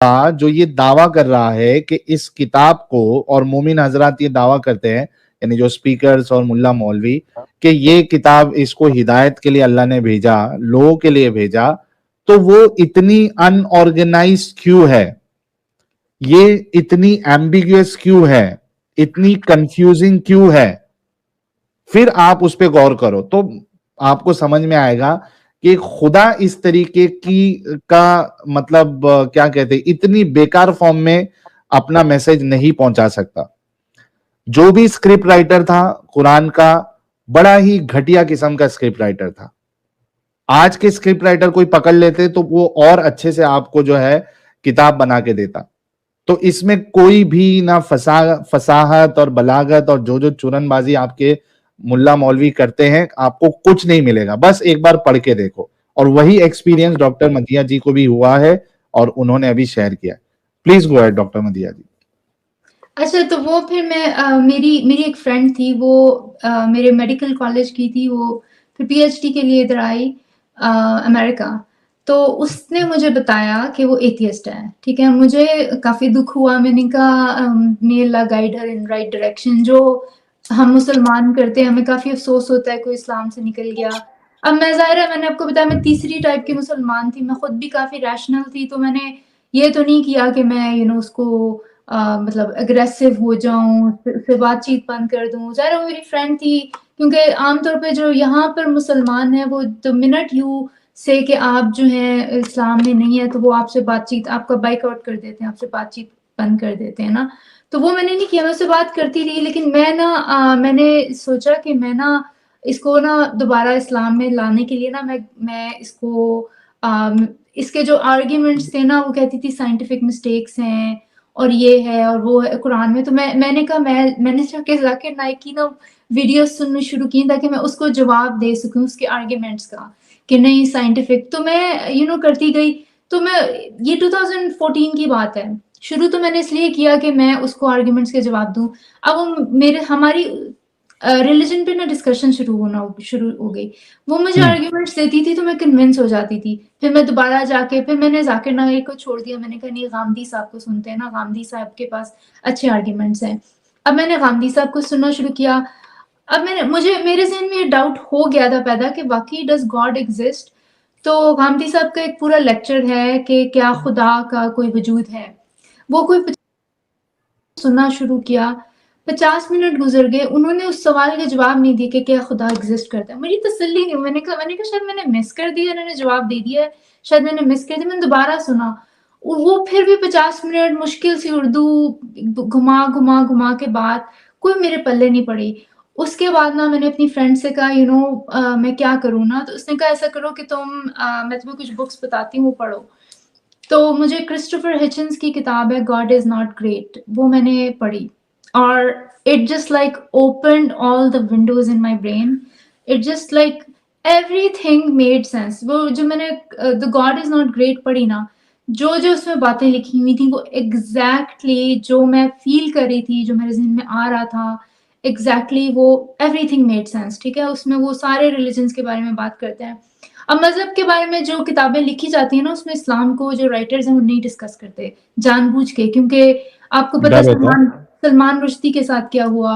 جو یہ دعویٰ کر رہا ہے کہ اس کتاب کو، اور مومن حضرات یہ دعویٰ کرتے ہیں یعنی جو سپیکرز اور ملا مولوی، کہ یہ کتاب اس کو ہدایت کے لیے اللہ نے بھیجا، لوگوں کے لیے بھیجا، تو وہ اتنی ان آرگنائز کیوں ہے، یہ اتنی ایمبیگیوس کیوں ہے، اتنی کنفیوزنگ کیوں ہے؟ پھر آپ اس پہ غور کرو تو آپ کو سمجھ میں آئے گا کہ خدا اس طریقے کی کا مطلب کیا کہتے ہیں، اتنی بیکار فارم میں اپنا میسج نہیں پہنچا سکتا. جو بھی اسکرپٹ رائٹر تھا قرآن کا، بڑا ہی گھٹیا قسم کا اسکرپٹ رائٹر تھا. آج کے اسکرپٹ رائٹر کوئی پکڑ لیتے تو وہ اور اچھے سے آپ کو جو ہے کتاب بنا کے دیتا. تو اس میں کوئی بھی نہ فصاحت اور بلاغت اور جو چورن بازی آپ کے ملا مولوی کرتے ہیں، آپ کو کچھ نہیں ملے گا. بس ایک بار پڑھ کے دیکھو. اور وہی ایکسپیرینس ڈاکٹر مدیہ جی کو بھی ہوا ہے اور انہوں نے ابھی شیئر کیا. Please go ahead doctor Madhya جی. اچھا، تو وہ پھر میں میری ایک فرینڈ تھی، وہ میرے میڈیکل کالج کی تھی، وہ پھر پی ایچ ڈی کے لیے ادھر آئی امریکہ. تو اس نے مجھے بتایا کہ وہ ایتھیسٹ ہے. ٹھیک ہے، مجھے کافی دکھ ہوا. میں نے کہا may Allah guide her in right direction. جو ہم مسلمان کرتے ہیں ہمیں کافی افسوس ہوتا ہے کوئی اسلام سے نکل گیا. اب میں ظاہر ہے، میں نے آپ کو بتایا میں تیسری ٹائپ کی مسلمان تھی، میں خود بھی کافی ریشنل تھی، تو میں نے یہ تو نہیں کیا کہ میں اس کو مطلب اگریسو ہو جاؤں، اس سے بات چیت بند کر دوں. ظاہر وہ میری فرینڈ تھی، کیونکہ عام طور پہ جو یہاں پر مسلمان ہیں وہ the minute you say کہ آپ جو ہیں اسلام میں نہیں ہے تو وہ آپ سے بات چیت، آپ کا بائک آؤٹ کر دیتے ہیں، آپ سے بات چیت بند کر دیتے ہیں نا. تو وہ میں نے نہیں کیا، میں اس سے بات کرتی رہی. لیکن میں نے سوچا کہ میں اس کو دوبارہ اسلام میں لانے کے لیے میں اس کو اس کے جو آرگیومنٹس تھے وہ کہتی تھی سائنٹیفک مسٹیکس ہیں اور یہ ہے اور وہ ہے قرآن میں. تو میں نے کہا میں نے ذاکر نائک کی ویڈیوز سننا شروع کی تاکہ میں اس کو جواب دے سکوں اس کے آرگیومنٹس کا کہ نہیں سائنٹیفک. تو میں کرتی گئی. تو میں یہ 2014 کی بات ہے. شروع تو میں نے اس لیے کیا کہ میں اس کو آرگیومنٹس کے جواب دوں. اب ہماری ریلیجن پہ ڈسکشن شروع ہو گئی. وہ مجھے آرگیومنٹس دیتی تھی تو میں کنونس ہو جاتی تھی. پھر میں دوبارہ جا کے پھر میں نے ذاکر نائک کو چھوڑ دیا. میں نے کہا نہیں، غامدی صاحب کو سنتے ہیں نا، غامدی صاحب کے پاس اچھے آرگیومنٹس ہیں. اب میں نے غامدی صاحب کو سننا شروع کیا. اب میرے ذہن میں یہ ڈاؤٹ ہو گیا تھا پیدا کہ واقعی ڈز گاڈ ایگزسٹ. تو غامدی صاحب کا ایک پورا لیکچر ہے کہ کیا خدا کا کوئی وجود ہے. وہ کوئی سننا شروع کیا. 50 منٹ گزر گئے، انہوں نے اس سوال کا جواب نہیں دیا کہ کیا خدا ایگزسٹ کرتا ہے. میری تسلی نہیں. میں نے کہا شاید میں نے مس کر دیا، انہوں نے جواب دے دیا ہے، شاید میں نے مس کر دیا. میں نے دوبارہ سنا، وہ پھر بھی 50 منٹ مشکل سی اردو گھما کے بعد کوئی میرے پلے نہیں پڑی. اس کے بعد میں نے اپنی فرینڈ سے کہا میں کیا کروں تو اس نے کہا ایسا کرو کہ میں تمہیں کچھ بکس بتاتی ہوں، وہ پڑھو. تو مجھے کرسٹوفر ہچنس کی کتاب ہے گاڈ از ناٹ گریٹ، وہ میں نے پڑھی اور it just like opened all the Windows in my brain. It just like every thing made sense. وہ جو میں نے the God is not great پڑھی جو اس میں باتیں لکھی ہوئی تھیں وہ ایگزیکٹلی جو میں فیل کر رہی تھی، جو میرے ذہن میں آ رہا تھا، ایگزیکٹلی وہ ایوری تھنگ میڈ سینس. ٹھیک ہے، اس میں وہ سارے ریلیجنس کے بارے میں بات کرتے ہیں. اب مذہب کے بارے میں جو کتابیں لکھی جاتی ہیں اس میں اسلام کو جو رائٹرز ہیں وہ نہیں ڈسکس کرتے جان بوجھ کے، کیونکہ آپ کو پتا سلمان رشدی کے ساتھ کیا ہوا.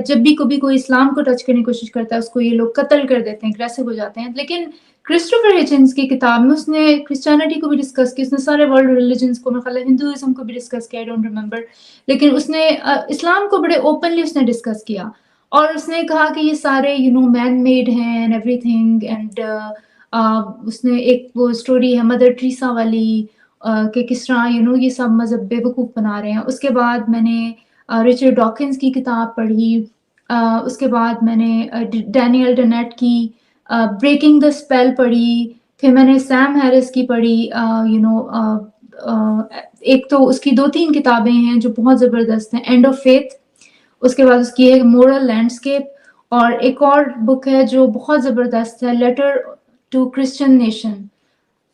جب بھی کبھی کوئی اسلام کو ٹچ کرنے کی کوشش کرتا ہے اس کو یہ لوگ قتل کر دیتے ہیں، اگریسو ہو جاتے ہیں. لیکن کرسٹوفر ہچنس کی کتاب میں اس نے کرسچینٹی کو بھی ڈسکس کیا، اس نے سارے ورلڈ ریلیجنس کو، میرے خیال ہے ہندوازم کو بھی ڈسکس کیا، آئی ڈونٹ ریمبر. لیکن اس نے اسلام کو بڑے اوپنلی اس نے ڈسکس کیا اور اس نے کہا کہ یہ سارے مین میڈ ہیں اینڈ ایوری تھنگ. اینڈ اس نے ایک وہ اسٹوری ہے مدر ٹریسا والی کہ کس طرح یہ سب مذہب بے وقوف بنا رہے ہیں. اس کے بعد میں نے رچرڈ ڈاکنز کی کتاب پڑھی. اس کے بعد میں نے ڈینیل ڈنیٹ کی بریکنگ دا اسپیل پڑھی. پھر میں نے سیم ہیرس کی پڑھی. ایک تو اس کی 2-3 کتابیں ہیں جو بہت زبردست ہیں، اینڈ آف فیتھ. اس کے بعد اس کی ایک مورل لینڈسکیپ، اور ایک اور بک ہے جو بہت زبردست ہے، لیٹر ٹو کرسچن نیشن.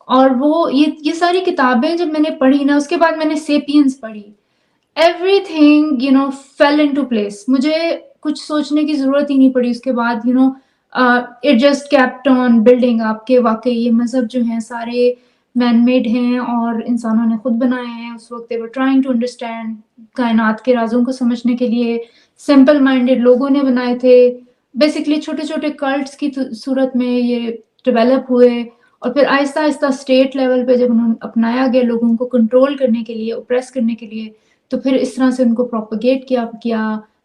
اور وہ یہ ساری کتابیں جب میں نے پڑھی اس کے بعد میں نے سیپینز پڑھی. Everything fell into place. مجھے کچھ سوچنے کی ضرورت ہی نہیں پڑی. اس کے بعد it just kept on building up کہ واقعی یہ مذہب جو ہیں سارے مین میڈ ہیں اور انسانوں نے خود بنائے ہیں. اس وقت they were trying to understand کائنات کے رازوں کو سمجھنے کے لیے سمپل مائنڈیڈ لوگوں نے بنائے تھے. بیسکلی چھوٹے چھوٹے کلٹس کی صورت میں یہ ڈیولپ ہوئے اور پھر آہستہ آہستہ اسٹیٹ لیول پہ جب انہوں نے اپنایا گیا لوگوں کو کنٹرول کرنے کے لیے, اوپریس کرنے کے لیے, تو پھر اس طرح سے ان کو پروپیگیٹ کیا.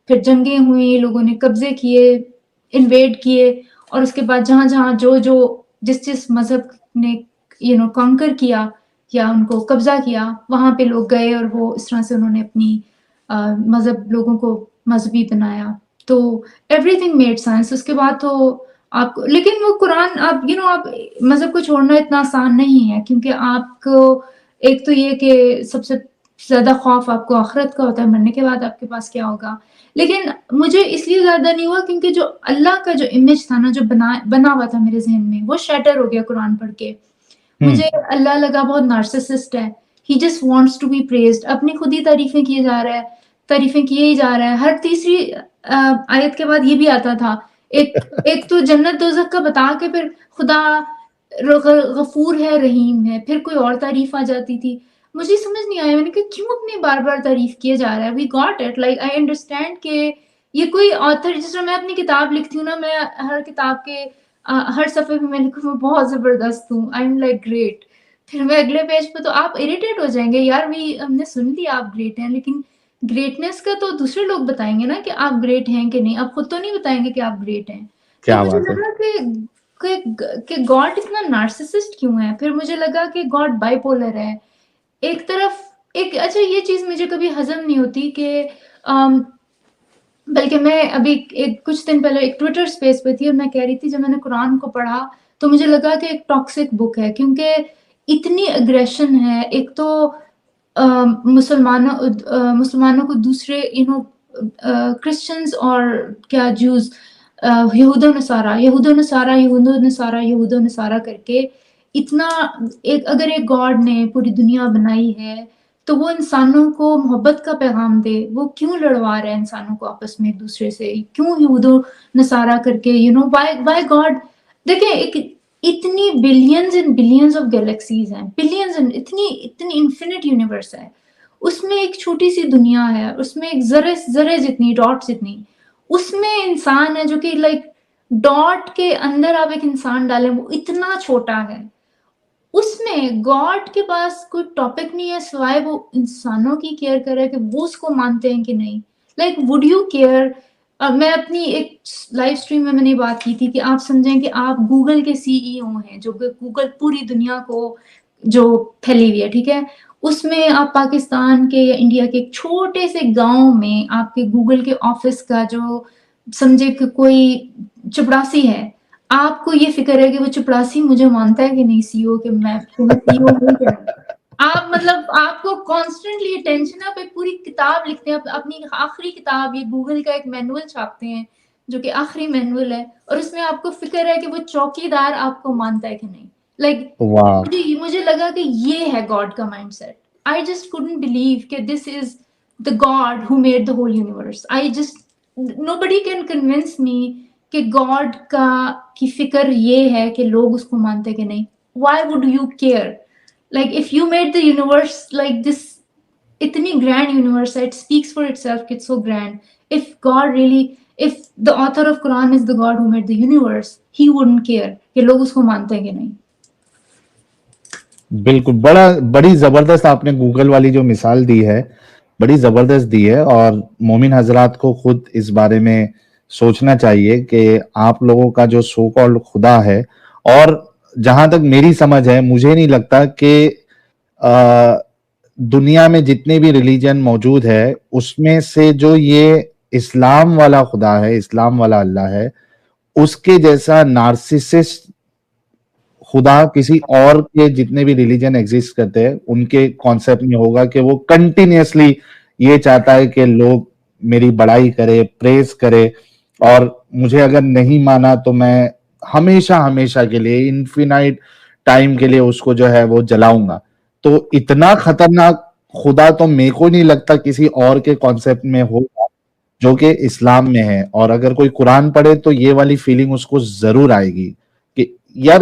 پھر جنگیں ہوئیں, لوگوں نے قبضے کیے, انویڈ کیے, اور اس کے بعد جہاں جہاں جو جس مذہب نے کانکر کیا یا ان کو قبضہ کیا وہاں پہ لوگ گئے اور وہ اس طرح سے انہوں نے اپنی مذہب لوگوں کو مذہبی بنایا. تو ایوری تھنگ میڈ سائنس. اس کے بعد تو آپ کو, لیکن وہ قرآن آپ آپ مذہب کو چھوڑنا اتنا آسان نہیں ہے, کیونکہ آپ کو ایک تو یہ کہ سب سے زیادہ خوف آپ کو آخرت کا ہوتا ہے, مرنے کے بعد آپ کے پاس کیا ہوگا. لیکن مجھے اس لیے زیادہ نہیں ہوا کیونکہ جو اللہ کا جو امیج تھا نا, جو بنا ہوا تھا میرے ذہن میں, وہ شیٹر ہو گیا قرآن پڑھ کے. مجھے اللہ لگا بہت نارسسسٹ ہے. He just wants to be praised. اپنی خود ہی تعریفیں کیے جا رہا ہے, تعریفیں کیے ہی جا رہا ہے. ہر تیسری آیت کے بعد یہ بھی آتا تھا, ایک تو جنت دوزخ کا بتا کے پھر خدا غفور ہے, رحیم ہے, پھر کوئی اور تعریف آ جاتی تھی. مجھے سمجھ نہیں آیا, میں نے کہا کیوں اپنے بار بار تعریف کیے جا رہا ہے. We got it, like I understand کہ یہ کوئی آتھر, جس طرح میں اپنی کتاب لکھتی ہوں نا, میں ہر کتاب کے ہر صفحے پہ میں لکھوں میں بہت زبردست ہوں, آئی ایم لائک گریٹ. پھر میں اگلے پیج پہ تو آپ اریٹیٹ ہو جائیں گے, یار ہم نے سن لیا آپ گریٹ ہیں, لیکن گریٹنس کا تو دوسرے لوگ بتائیں گے نا کہ آپ گریٹ ہیں کہ نہیں, آپ خود تو نہیں بتائیں گے کہ آپ گریٹ ہیں. تو کیا مجھے بات ہے. لگا کہ گاڈ اتنا نارسسسٹ کیوں ہے. پھر مجھے لگا کہ گاڈ بائی پولر ہے. ایک طرف اچھا یہ چیز مجھے کبھی ہضم نہیں ہوتی کہ بلکہ میں ابھی کچھ دن پہلے ایک ٹویٹر اسپیس پہ تھی اور میں کہہ رہی تھی جب میں نے قرآن کو پڑھا تو مجھے لگا کہ ایک ٹاکسک بک ہے, کیونکہ اتنی اگریشن ہے. ایک تو مسلمانوں کو دوسرے کرسچنز اور کیا جوز یہود و نصارہ کر کے اتنا اگر ایک گاڈ نے پوری دنیا بنائی ہے تو وہ انسانوں کو محبت کا پیغام دے, وہ کیوں لڑوا رہا ہے انسانوں کو آپس میں ایک دوسرے سے, کیوں یہود و نصارہ کر کے وائی گاڈ. دیکھیں اتنی billions and billions of galaxies ہیں, بلینز اتنی انفینٹ یونیورس ہے, اس میں ایک چھوٹی سی دنیا ہے, اس میں ایک ذرے جتنی ڈاٹ جتنی, اس میں انسان ہے جو کہ لائک ڈاٹ کے اندر آپ ایک انسان ڈالیں وہ اتنا چھوٹا ہے. اس میں گاڈ کے پاس کوئی ٹاپک نہیں ہے سوائے وہ انسانوں کی کیئر کرے کہ وہ اس کو مانتے ہیں کہ نہیں. Like would you care. میں اپنی ایک لائیو اسٹریم میں نے بات کی تھی کہ آپ سمجھیں کہ آپ گوگل کے CEO ہیں, جو گوگل پوری دنیا کو جو پھیلی ہوئی ہے, ٹھیک ہے, اس میں آپ پاکستان کے یا انڈیا کے ایک چھوٹے سے گاؤں میں آپ کے گوگل کے آفس کا جو سمجھے کہ کوئی چپڑاسی ہے, آپ کو یہ فکر ہے کہ وہ چپڑاسی مجھے مانتا ہے کہ نہیں CEO کہ میں CEO ہوں کیا. آپ مطلب آپ کو کانسٹنٹلی ٹینشن ہے, آپ ایک پوری کتاب لکھتے ہیں, اپنی آخری کتاب یہ گوگل کا ایک مینول چھاپتے ہیں جو کہ آخری مینول ہے, اور اس میں آپ کو فکر ہے کہ وہ چوکیدار آپ کو مانتا ہے کہ نہیں. لائک مجھے لگا کہ یہ ہے گاڈ کا mindset. I just couldn't believe کہ this is the God who made the whole universe. Nobody can convince me کہ گاڈ کی فکر یہ ہے کہ لوگ اس کو مانتے کہ نہیں. Why would you care? Like if you made the universe like this, اتنی grand universe, it speaks for itself, it's so grand. If the author of Quran is the God who made the universe, he wouldn't care کہ لوگ اس کو مانتے ہیں کہ نہیں. بالکل, بڑی زبردست آپ نے گوگل والی جو مثال دی ہے بڑی زبردست دی ہے, اور مومن حضرات کو خود اس بارے میں سوچنا چاہیے کہ آپ لوگوں کا جو سو کالڈ خدا ہے, اور جہاں تک میری سمجھ ہے مجھے نہیں لگتا کہ دنیا میں جتنے بھی ریلیجن موجود ہے اس میں سے جو یہ اسلام والا خدا ہے, اسلام والا اللہ ہے, اس کے جیسا نارسسسٹ خدا کسی اور کے جتنے بھی ریلیجن ایگزسٹ کرتے ہیں ان کے کانسیپٹ میں ہوگا کہ وہ کنٹینیوسلی یہ چاہتا ہے کہ لوگ میری بڑائی کرے, پریز کرے, اور مجھے اگر نہیں مانا تو میں ہمیشہ کے لیے انفینائٹ ٹائم کے لیے اس کو جو ہے وہ جلاؤں گا. تو اتنا خطرناک خدا تو میرے کو نہیں لگتا کسی اور کے کانسیپٹ میں ہوگا جو کہ اسلام میں ہے. اور اگر کوئی قرآن پڑھے تو یہ والی فیلنگ اس کو ضرور آئے گی کہ یار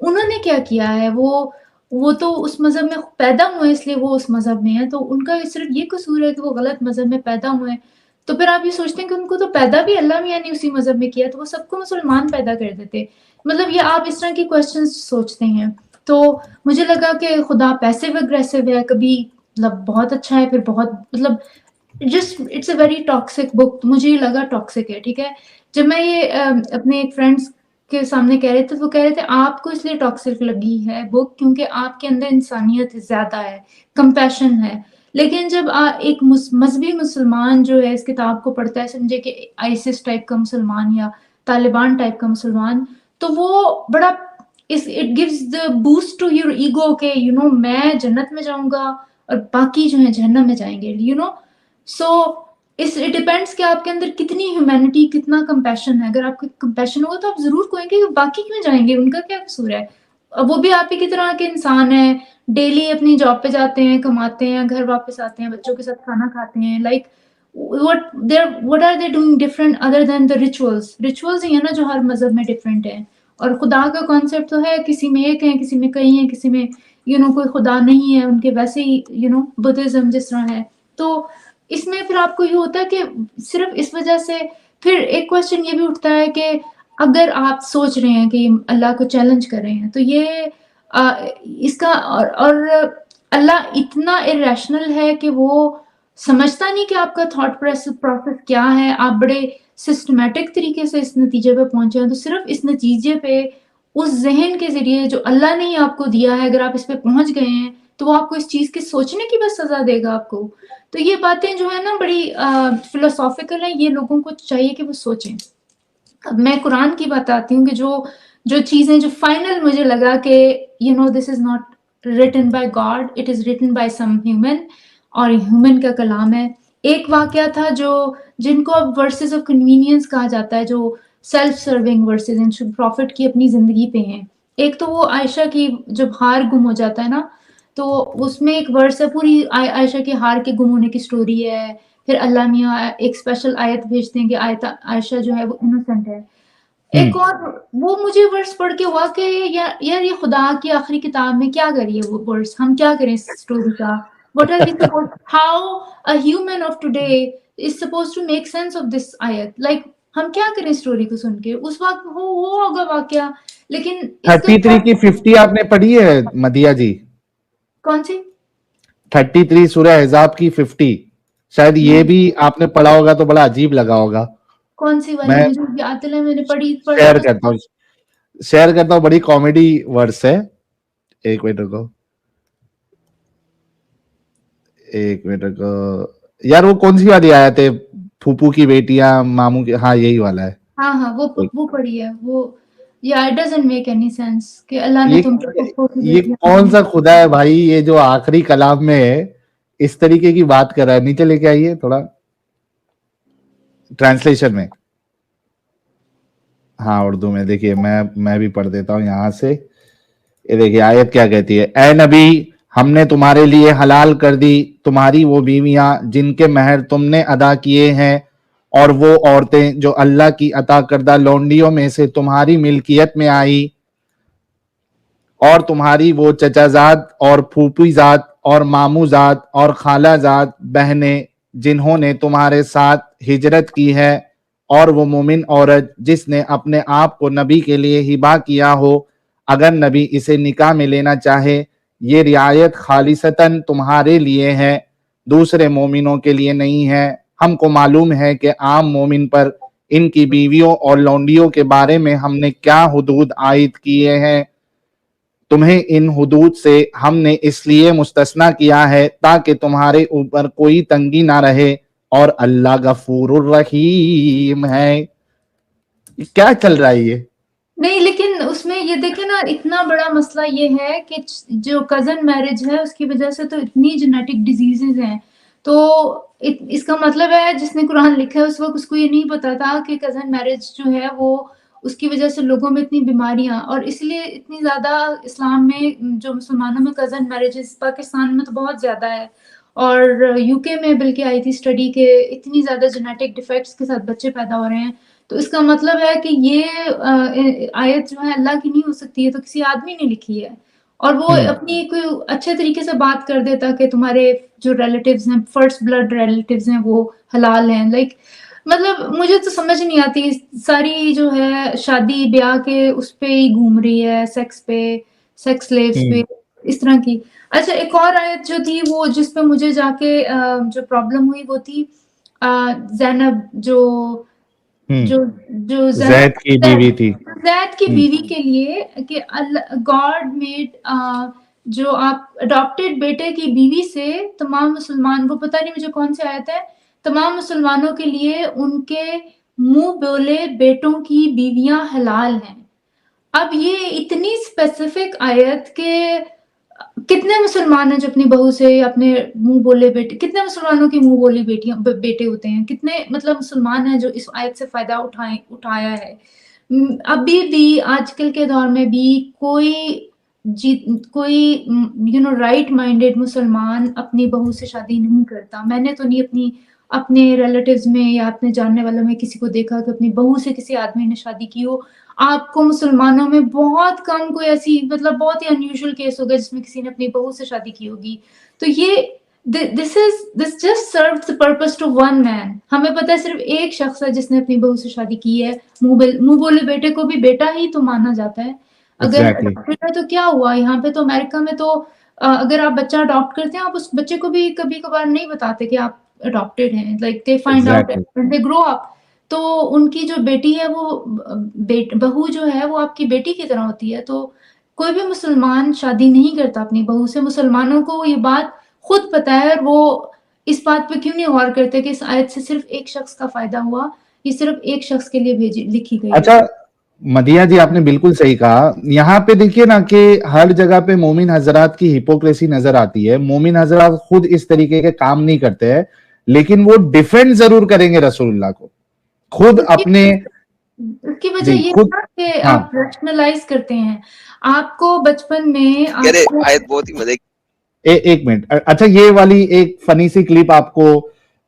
انہوں نے کیا کیا ہے؟ وہ تو اس مذہب میں پیدا ہوئے اس لیے وہ اس مذہب میں ہیں، تو ان کا صرف یہ قصور ہے کہ وہ غلط مذہب میں پیدا ہوئے ہیں۔ تو پھر آپ یہ سوچتے ہیں کہ ان کو تو پیدا بھی اللہ میاں نے اسی مذہب میں کیا، تو وہ سب کو مسلمان پیدا کر دیتے۔ مطلب یہ آپ اس طرح کی کوشچنس سوچتے ہیں۔ تو مجھے لگا کہ خدا پیسو اگریسو ہے، کبھی مطلب بہت اچھا ہے، پھر بہت مطلب just it's a very toxic book, مجھے یہ لگا ٹاکسک ہے، ٹھیک ہے۔ جب میں یہ اپنے ایک فرینڈس کے سامنے کہہ رہے تھے، وہ کہہ رہے تھے آپ کو اس لیے ٹاکسک لگی ہے بک کیونکہ آپ کے اندر انسانیت زیادہ ہے، کمپیشن ہے۔ لیکن جب ایک مذہبی مسلمان جو ہے اس کتاب کو پڑھتا ہے، سمجھے کہ آئسس ٹائپ کا مسلمان یا طالبان ٹائپ کا مسلمان، تو وہ بڑا it gives the boost to your ego کہ میں جنت میں جاؤں گا اور باقی جو ہیں جہنم میں جائیں گے، سو اٹ ڈیپینڈس کہ آپ کے اندر کتنی ہیومینٹی، کتنا کمپیشن ہے۔ اگر آپ کو کمپیشن ہوگا تو آپ ضرور کہیں گے کہ باقی کیوں جائیں گے، ان کا کیا قصور ہے، وہ بھی آپ ہی کی طرح کے انسان ہیں، ڈیلی اپنی جاب پہ جاتے ہیں، کماتے ہیں، گھر واپس آتے ہیں، بچوں کے ساتھ کھانا کھاتے ہیں، like what are they doing different other than the rituals ہی ہے نا جو ہر مذہب میں ڈفرینٹ ہے۔ اور خدا کا کانسیپٹ تو ہے، کسی میں ایک ہے، کسی میں کئی ہیں، کسی میں کوئی خدا نہیں ہے، ان کے ویسے ہی بدھزم جس طرح ہے۔ تو اس میں پھر آپ کو یہ ہوتا ہے کہ صرف اس وجہ سے پھر ایک کوشچن یہ بھی اٹھتا ہے کہ اگر آپ سوچ رہے ہیں کہ اللہ کو چیلنج کر رہے ہیں تو یہ اس کا اور اللہ اتنا irrational ہے کہ وہ سمجھتا نہیں کہ آپ کا تھاٹ پروسیس کیا ہے، آپ بڑے سسٹمیٹک طریقے سے اس نتیجے پہ پہنچے ہیں، تو صرف اس نتیجے پہ اس ذہن کے ذریعے جو اللہ نے ہی آپ کو دیا ہے، اگر آپ اس پہ پہنچ گئے ہیں تو وہ آپ کو اس چیز کے سوچنے کی بس سزا دے گا آپ کو۔ تو یہ باتیں جو ہے نا بڑی فلسافیکل ہیں، یہ لوگوں کو چاہیے کہ وہ سوچیں۔ اب میں قرآن کی بتاتی ہوں کہ جو چیزیں جو فائنل مجھے لگا کہ this is not written by God, it is written by some human, اور ہیومن کا کلام ہے۔ ایک واقعہ تھا جن کو اب ورسز آف کنوینئنس کہا جاتا ہے، جو سیلف سرونگ ورسز پروفٹ کی اپنی زندگی پہ ہیں۔ ایک تو وہ عائشہ کی جب ہار گم ہو جاتا ہے نا، تو اس میں ایک ورس ہے، پوری عائشہ کے ہار کے گم ہونے کی سٹوری ہے، پھر اللہ میاں ایک اسپیشل آیت بھیجتے ہیں کہ عائشہ جو ہے وہ انوسنٹ ہے۔ ایک اور وہ مجھے ورس پڑھ کے ہوا کہ یار یہ خدا کی آخری کتاب میں کیا کریے وہ ورس، ہم کیا کریں اس سٹوری کا، what are we supposed how a human of today is supposed to make sense of this ayat, like ہم کیا کریں سٹوری کو سن کے، اس وقت وہ ہوگا واقعہ، لیکن اس کے 33 کی 50 آپ نے پڑھی ہے مدیہ جی؟ کون سی 33 سورہ احزاب کی 50، شاید یہ بھی آپ نے پڑھا ہوگا تو بڑا عجیب لگا ہوگا۔ کون سی والی؟ میں مجھے یاد ہے، میں نے شیئر کرتا ہوں، بڑی کامیڈی ورس ہے۔ ایک منٹ رکو یار، وہ کون سی والی آیا تھے؟ پھوپھو کی بیٹیاں ماموں کی، ہاں یہی والا ہے۔ ہاں وہ پڑھی ہے وہ۔ Yeah, it doesn't make any sense کہ اللہ نے تم کو یہ کون سا خدا ہے بھائی، یہ جو آخری کلام میں ہے اس طریقے کی بات کر رہا ہے؟ نیچے لے کے آئیے تھوڑا ٹرانسلیشن میں، ہاں اردو میں دیکھیے، میں بھی پڑھ دیتا ہوں یہاں سے۔ یہ دیکھیے آیت کیا کہتی ہے: اے نبی، ہم نے تمہارے لیے حلال کر دی تمہاری وہ بیویاں جن کے مہر تم نے ادا کیے ہیں، اور وہ عورتیں جو اللہ کی عطا کردہ لونڈیوں میں سے تمہاری ملکیت میں آئی، اور تمہاری وہ چچا زاد اور پھوپھی زاد اور ماموں زاد اور خالہ زاد بہنیں جنہوں نے تمہارے ساتھ ہجرت کی ہے، اور وہ مومن عورت جس نے اپنے آپ کو نبی کے لیے ہبہ کیا ہو، اگر نبی اسے نکاح میں لینا چاہے۔ یہ رعایت خالصتاً تمہارے لیے ہے، دوسرے مومنوں کے لیے نہیں ہے۔ ہم کو معلوم ہے کہ عام مومن پر ان کی بیویوں اور لونڈیوں کے بارے میں ہم نے کیا حدود عائد کیے ہیں، تمہیں ان حدود سے ہم نے اس لیے مستثنیٰ کیا ہے تاکہ تمہارے اوپر کوئی تنگی نہ رہے، اور اللہ غفور الرحیم ہے۔ کیا چل رہا ہے یہ؟ نہیں، لیکن اس میں یہ دیکھیں نا، اتنا بڑا مسئلہ یہ ہے کہ جو کزن میرج ہے اس کی وجہ سے تو اتنی جینیٹک ڈیزیزز ہیں، تو اس کا مطلب ہے جس نے قرآن لکھا ہے اس وقت اس کو یہ نہیں پتا تھا کہ کزن میرج جو ہے وہ اس کی وجہ سے لوگوں میں اتنی بیماریاں، اور اس لیے اتنی زیادہ اسلام میں جو مسلمانوں میں کزن میرجز، پاکستان میں تو بہت زیادہ ہے، اور یو کے میں بلکہ آئی تھی اسٹڈی کہ اتنی زیادہ جینیٹک ڈیفیکٹس کے ساتھ بچے پیدا ہو رہے ہیں. تو اس کا مطلب ہے کہ یہ آیت جو ہے اللہ کی نہیں ہو سکتی ہے، تو کسی آدمی نے لکھی ہے. اور وہ اپنی کوئی اچھے طریقے سے بات کر دیتا کہ تمہارے جو ریلیٹیوز ہیں، فرسٹ بلڈ ریلیٹیوز ہیں، وہ حلال ہیں. لائک مطلب مجھے تو سمجھ نہیں آتی، ساری جو ہے شادی بیاہ کے اس پہ ہی گھوم رہی ہے، سیکس پہ، سیکس لیوز پہ، اس طرح کی. اچھا ایک اور آیت جو تھی وہ جس پہ مجھے جا کے جو پرابلم ہوئی وہ تھی زینب جو جو جو زید کی بیوی تھی. زید کی بیوی کے لیے کہ گاڈ میڈ جو آپ اڈاپٹیڈ بیٹے کی بیوی سے تمام مسلمان، وہ پتہ نہیں مجھے کون سی آیت ہے، تمام مسلمانوں کے لیے ان کے منہ بولے بیٹوں کی بیویاں حلال ہیں. اب یہ اتنی اسپیسیفک آیت کہ کتنے مسلمان ہیں جو اپنی بہو سے اپنے منہ بولے بیٹے، کتنے مسلمانوں کی منہ بولی بیٹیاں بیٹے ہوتے ہیں، کتنے مطلب مسلمان ہیں جو اس آیت سے فائدہ اٹھایا ہے. ابھی بھی آج کل کے دور میں بھی کوئی رائٹ مائنڈیڈ مسلمان اپنی بہو سے شادی نہیں کرتا. میں نے تو نہیں اپنے ریلیٹیوز میں یا اپنے جاننے والوں میں کسی کو دیکھا کہ اپنی بہو سے کسی آدمی نے شادی کی ہو. آپ کو مسلمانوں میں بہت کم کوئی ایسی مطلب بہت ہی انیوژل کیس ہوگا جس میں کسی نے اپنی بہو سے شادی کی ہوگی. تو یہ this just serves the purpose to one man. ہمیں پتہ ہے صرف ایک شخص ہے جس نے اپنی بہو سے شادی کی ہے. منہ بولے بیٹے کو بھی بیٹا ہی تو مانا جاتا ہے. اگر تو کیا ہوا یہاں پہ، تو امریکہ میں تو اگر آپ بچہ اڈاپٹ کرتے ہیں، آپ اس بچے کو بھی کبھی کبھار نہیں بتاتے کہ آپ اڈاپٹیڈ ہیں. لائک دے فائنڈ آؤٹ دے گرو اپ. تو ان کی جو بیٹی ہے وہ بہو جو ہے وہ آپ کی بیٹی کی طرح ہوتی ہے. تو کوئی بھی مسلمان شادی نہیں کرتا اپنی بہو سے. مسلمانوں کو یہ بات خود پتہ ہے، اور وہ اس بات پہ کیوں نہیں غور کرتے کہ اس آیت سے صرف ایک شخص کا فائدہ ہوا، یہ صرف ایک شخص کے لیے لکھی گئی ہے. اچھا مدیہ جی آپ نے بالکل صحیح کہا. یہاں پہ دیکھیے نا کہ ہر جگہ پہ مومن حضرات کی ہپوکریسی نظر آتی ہے. مومن حضرات خود اس طریقے کے کام نہیں کرتے ہیں، لیکن وہ ڈیفینڈ ضرور کریں گے رسول اللہ کو. خود اپنے اس کی وجہ یہ ہے کہ آپ ریشنلائز کرتے ہیں. آپ کو بچپن میں آیت بہت ہی مزے کی. ایک منٹ. اچھا یہ والی ایک فنی سی کلپ آپ کو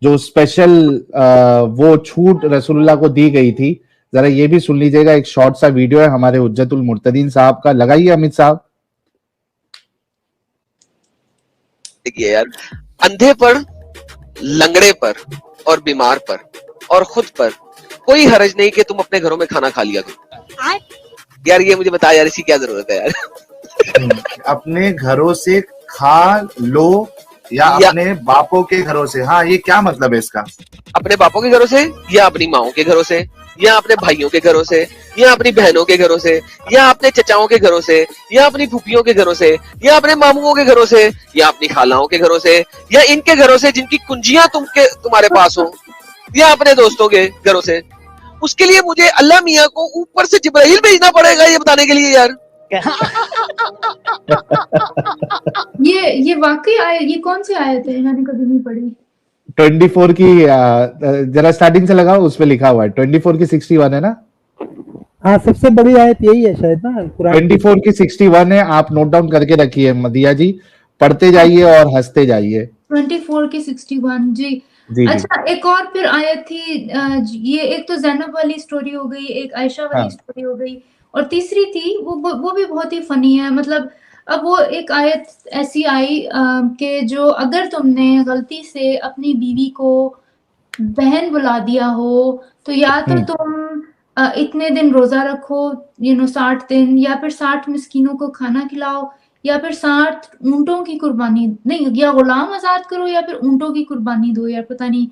جو اسپیشل وہ چھوٹ رسول اللہ کو دی گئی تھی، ذرا یہ بھی سن لیجئے گا. ایک شارٹ سا ویڈیو ہے ہمارے حجت المرتدین صاحب کا. لگائیے امت صاحب. دیکھیے یار، اندھے پر، لنگڑے پر اور بیمار پر اور خود پر کوئی حرج نہیں کہ تم اپنے گھروں میں کھانا کھا لیا کرو. یار یہ مجھے بتا یار، اسی کیا ضرورت ہے یار. اپنے گھروں سے کھا لو یا اپنے باپوں کے گھروں سے. ہاں یہ کیا مطلب ہے اس کا؟ اپنے باپوں کے گھروں سے یا اپنی ماؤں کے گھروں سے یا اپنے بھائیوں کے گھروں سے یا اپنی بہنوں کے گھروں سے یا اپنے چچاؤں کے گھروں سے یا اپنی پھوپھیوں کے گھروں سے یا اپنے ماموں کے گھروں سے یا اپنی خالاؤں کے گھروں سے یا ان کے گھروں سے جن کی کنجیاں تمہارے پاس ہوں یا اپنے دوستوں کے گھروں سے. اس کے لیے مجھے اللہ میاں کو اوپر سے جبرائیل بھیجنا پڑے گا یہ بتانے کے لیے یار. یہ واقعی یہ کون سی آیت ہے؟ میں نے کبھی نہیں پڑھی. 24 کی ذرا سٹارٹنگ سے لگاؤ، اس پہ لکھا ہوا ہے 24 کی 61 ہے نا. ہاں سب سے بڑی آیت یہی ہے شاید نا. 24 کی 61 ہے. آپ نوٹ ڈاؤن کر کے رکھیے مدیہ جی، پڑھتے جائیے اور ہنستے جائیے. 24 کی 61 جی. اچھا ایک اور پھر آیت تھی، یہ ایک تو زینب والی سٹوری ہو گئی، ایک عائشہ والی سٹوری ہو گئی، اور تیسری تھی وہ بھی بہت ہی فنی ہے. مطلب اب وہ ایک آیت ایسی آئی کہ جو اگر تم نے غلطی سے اپنی بیوی کو بہن بلا دیا ہو تو یا تو تم اتنے دن روزہ رکھو 60 دن، یا پھر 60 مسکینوں کو کھانا کھلاؤ، یا پھر 60 اونٹوں کی قربانی نہیں، یا غلام آزاد کرو یا پھر اونٹوں کی قربانی دو، یا پتہ نہیں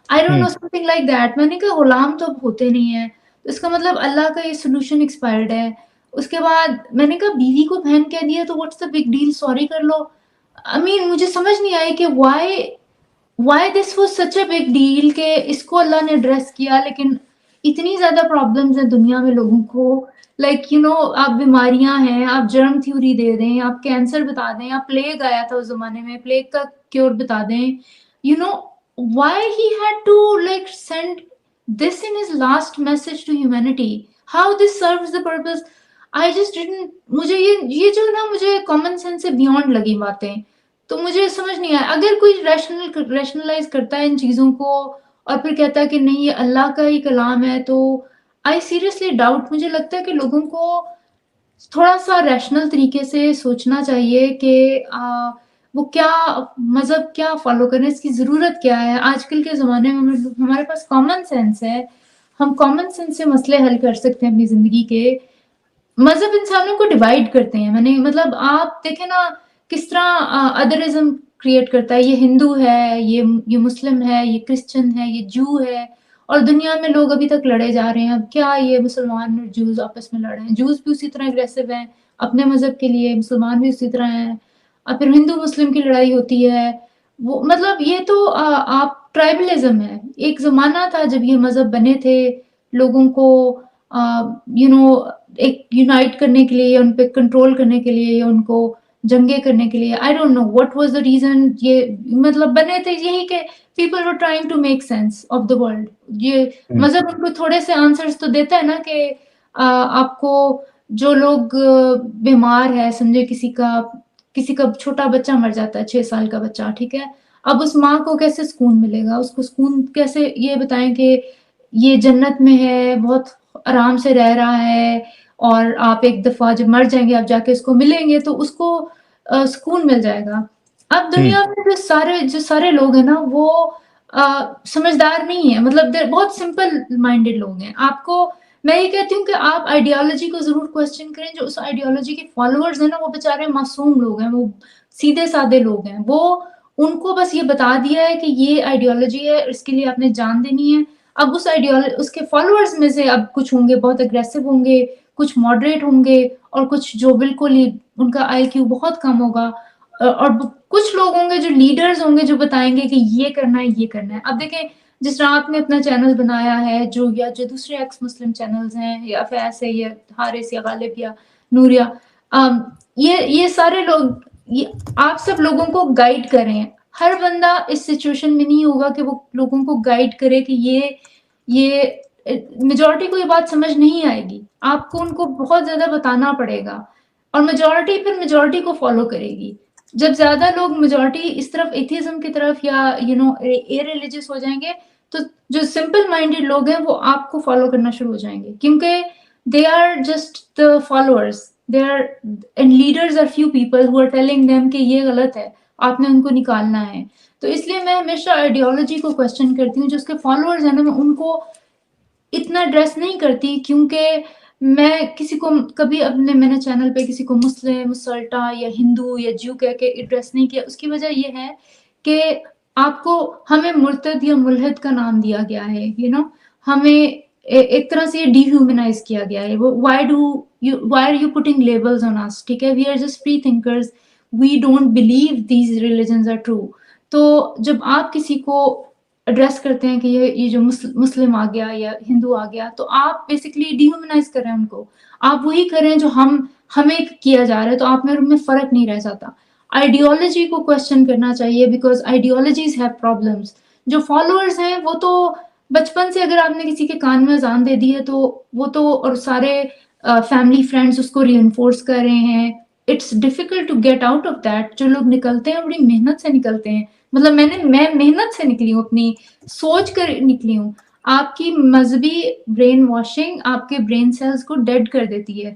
I don't know something like that. میں نے کہا غلام تو اب ہوتے نہیں ہیں، اس کا مطلب اللہ کا یہ سولوشن ایکسپائرڈ ہے. اس کے بعد میں نے کہا بیوی کو بہن کہہ دیا تو what's the big deal، sorry کر لو. مجھے سمجھ نہیں آئی کہ why this was such a big deal کہ اس کو اللہ نے ایڈریس کیا. لیکن اتنی زیادہ پرابلمز ہیں دنیا میں لوگوں کو، لائک آپ بیماریاں ہیں، آپ جرم تھیوری دے دیں، آپ کینسر بتا دیں، آپ پلیگ آیا تھا اس زمانے میں، پلیگ کا کیور بتا دیں. why he had to like send this in his last message to humanity? How this serves the purpose? I just didn't. مجھے یہ جو نا مجھے کامن سینس سے بیونڈ لگی باتیں. تو مجھے سمجھ نہیں آیا اگر کوئی ریشنلائز کرتا ہے ان چیزوں کو اور پھر کہتا ہے کہ نہیں یہ اللہ کا ہی کلام ہے تو آئی سیریسلی ڈاؤٹ. مجھے لگتا ہے کہ لوگوں کو تھوڑا سا ریشنل طریقے سے سوچنا چاہیے کہ وہ کیا مذہب کیا فالو کریں, اس کی ضرورت کیا ہے. آج کل کے زمانے میں ہمارے پاس کامن سینس ہے, ہم کامن سینس سے مسئلے حل کر سکتے ہیں اپنی زندگی کے. مذہب انسانوں کو ڈیوائڈ کرتے ہیں. مطلب آپ دیکھیں نا کس طرح ادرزم کریٹ کرتا ہے, یہ ہندو ہے, یہ مسلم ہے, یہ کرسچن ہے, یہ جو ہے, اور دنیا میں لوگ ابھی تک لڑے جا رہے ہیں. اب کیا یہ مسلمان اور جوز آپس میں لڑ رہے ہیں؟ جوز بھی اسی طرح اگریسو ہیں اپنے مذہب کے لیے, مسلمان بھی اسی طرح ہیں, اور پھر ہندو مسلم کی لڑائی ہوتی ہے. وہ مطلب یہ تو آپ ٹرائبلزم ہے. ایک زمانہ تھا جب یہ مذہب بنے تھے لوگوں کو ایک یونائٹ کرنے کے لیے, ان پہ کنٹرول کرنے کے لیے, یا ان کو جنگیں کرنے کے لیے. I don't know what was the reason. یہ مطلب بنے تھے یہی کہ people were trying to make sense of the world. یہ مذہب ان کو تھوڑے سے آنسرس تو دیتا ہے نا کہ آپ کو جو لوگ بیمار ہے, سمجھے کسی کا چھوٹا بچہ مر جاتا ہے, 6 سال کا بچہ, ٹھیک ہے, اب اس ماں کو کیسے سکون ملے گا؟ اس کو سکون کیسے یہ بتائیں کہ یہ جنت میں ہے, بہت آرام سے رہ رہا ہے, اور آپ ایک دفعہ جب مر جائیں گے آپ جا کے اس کو ملیں گے تو اس کو سکون مل جائے گا. اب دنیا میں جو سارے لوگ ہیں نا وہ سمجھدار نہیں ہیں. مطلب بہت سمپل مائنڈیڈ لوگ ہیں. آپ کو میں یہ کہتی ہوں کہ آپ آئیڈیالوجی کو ضرور کوسچن کریں. جو اس آئیڈیالوجی کے فالوورز ہیں نا وہ بیچارے معصوم لوگ ہیں, وہ سیدھے سادے لوگ ہیں. وہ ان کو بس یہ بتا دیا ہے کہ یہ آئیڈیالوجی ہے, اس کے لیے آپ نے جان دینی ہے. اب اس کے فالوورز میں سے اب کچھ ہوں گے بہت اگریسو ہوں گے, کچھ ماڈریٹ ہوں گے, اور کچھ جو بالکل ہی ان کا آئی کیو بہت کم ہوگا, اور کچھ لوگ ہوں گے جو لیڈرز ہوں گے جو بتائیں گے کہ یہ کرنا ہے یہ کرنا ہے. اب دیکھیں جس طرح آپ نے اپنا چینل بنایا ہے, جو دوسرے ایکس مسلم چینلز ہیں, یا فیض ہے یا حارث یا غالب یا نوریا, یہ سارے لوگ آپ سب لوگوں کو گائیڈ کریں. ہر بندہ اس سچویشن میں نہیں ہوگا کہ وہ لوگوں کو گائیڈ کرے کہ یہ میجورٹی کو یہ بات سمجھ نہیں آئے گی. آپ کو ان کو بہت زیادہ بتانا پڑے گا, اور میجورٹی پھر میجورٹی کو فالو کرے گی. جب زیادہ لوگ میجورٹی اس طرف ایتھیزم کی طرف یا ریلیجیس ہو جائیں گے تو جو سمپل مائنڈیڈ لوگ ہیں وہ آپ کو فالو کرنا شروع ہو جائیں گے, کیونکہ they are just the followers. And leaders are few people who are telling them کہ یہ غلط ہے, آپ نے ان کو نکالنا ہے. تو اس لیے میں ہمیشہ آئیڈیالوجی کو کوسچن کرتی ہوں. جو اس کے فالوورز ہیں نا میں ان کو اتنا ایڈریس نہیں کرتی, کیونکہ میں کسی کو کبھی میں نے چینل پہ کسی کو مسلم, مسلٹا یا ہندو یا جو کہہ کے ایڈریس نہیں کیا. اس کی وجہ یہ ہے کہ آپ کو ہمیں مرتد یا ملحد کا نام دیا گیا ہے, ہمیں ایک طرح سے ڈی ہیومنائز کیا گیا ہے. why are you putting labels on us? ٹھیک ہے, we are just free thinkers, we don't believe these religions are true. تو جب آپ کسی کو ایڈریس کرتے ہیں کہ یہ جو مسلم آ گیا یا ہندو آ گیا, تو آپ بیسکلی ڈی ہیومنائز کر رہے ہیں ان کو. آپ وہی کریں جو ہمیں کیا جا رہا ہے, تو آپ میں ان میں فرق نہیں رہ جاتا. آئیڈیالوجی کو کوسچن کرنا چاہیے, بیکاز آئیڈیالوجیز ہیو پرابلمس. جو فالوورز ہیں وہ تو بچپن سے اگر آپ نے کسی کے کان میں اذان دے دی ہے تو وہ تو, اور سارے فیملی فرینڈس اس کو ری انفورس کر رہے ہیں. It's difficult to get out of that. جو لوگ نکلتے ہیں بڑی محنت سے نکلتے ہیں. مطلب میں محنت سے نکلی ہوں, اپنی سوچ کر نکلی ہوں. آپ کی مذہبی برین واشنگ آپ کے برین سیلز کو ڈیڈ کر دیتی ہے,